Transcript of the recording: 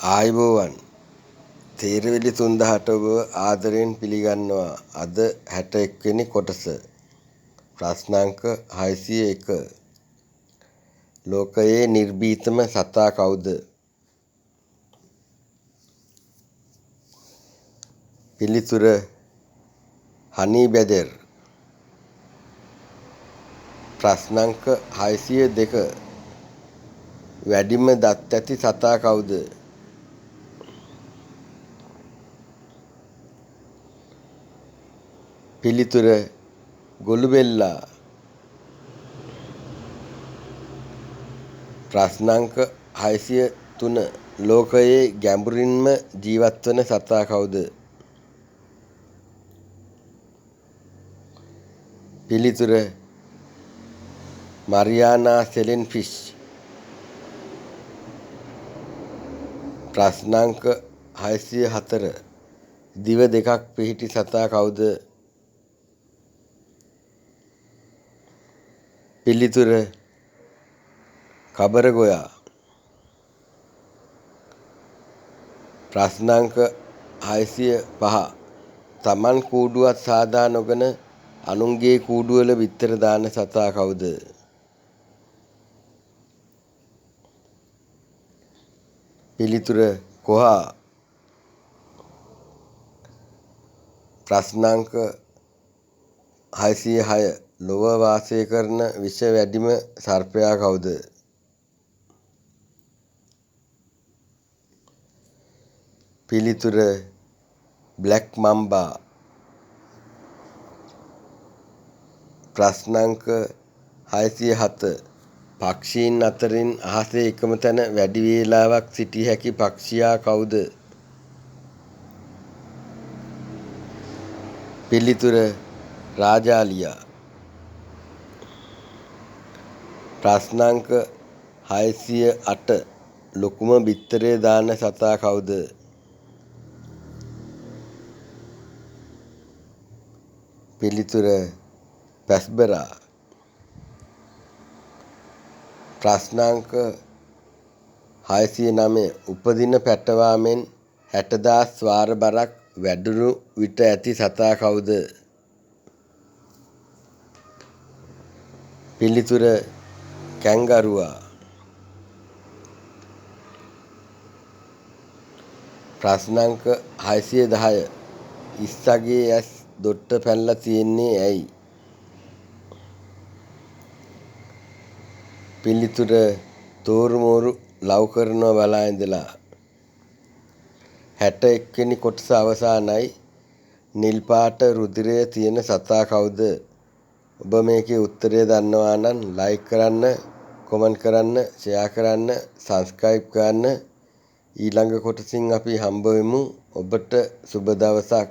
ආයුබෝවන් තේරවිලි 3000ට ඔබ ආදරයෙන් පිළිගන්නවා. අද 61 වෙනි කොටස. ප්‍රශ්නාංක 601. ලෝකයේ නිර්භීතම සතා කවුද? පිළිතුර හනී බැදර්. ප්‍රශ්නාංක 602. වැඩිම දත් ඇති සතා කවුද? පිළිතුර ගොළුබෙල්ලා. ප්‍රශ්නාංක 603. ලෝකයේ ගැඹුරින්ම ජීවත්වන සතා කවුද? පිළිතුර මරියානා සෙලෙන්ෆිෂ්. ප්‍රශ්නාංක 604. දිව දෙකක් පිහිටි සතා කවුද? පිළිතුර කබරගොයා. ප්‍රශ්නාංක 605. තමන් කූඩුවක් සාදා නොගෙන අනුන්ගේ කූඩුවල බිත්තර දාන සතා කවුද? පිළිතුර කොහා. ප්‍රශ්නාංක 606. ලොව වාසය කරන විෂ වැඩිම සර්පයා කවුද? පිළිතුර බ්ලැක් මම්බා. ප්‍රශ්නාංක 607. පක්ෂීන් අතරින් අහසේ එකම තැන වැඩි වේලාවක් සිටිය හැකි පක්ෂියා කවුද? පිළිතුර රාජාලියා. ප්‍රශ්නාංක 608. ලොකුම බිත්තරේ දාන සතා කවුද? පිළිතුර පැස්බරා. ප්‍රශ්නාංක 609. උපදින පැටවා මෙන් 60,000 වාර බරක් වැඩුණු විට ඇති සතා කවුද? පිළිතුර කැන්ගරුවා. ප්‍රශ්නාංක 610. ඉස්සගේ ඇස් දොට්ට පැනලා තියෙන්නේ ඇයි? පිළිතුර තෝරු මෝරු ලව් කරනවා බලා ඉඳලා. 61 වෙනි කොටස අවසానයි. නිල් පාට රුධිරය තියෙන සතා කවුද? ඔබ මේකේ උත්තරය දන්නවා නම් ලයික් කරන්න, කොමන්ට් කරන්න, ෂෙයා කරන්න, සබ්ස්ක්‍රයිබ් කරන්න. ඊළඟ කොටසින් අපි හම්බ වෙමු. ඔබට සුබ දවසක්.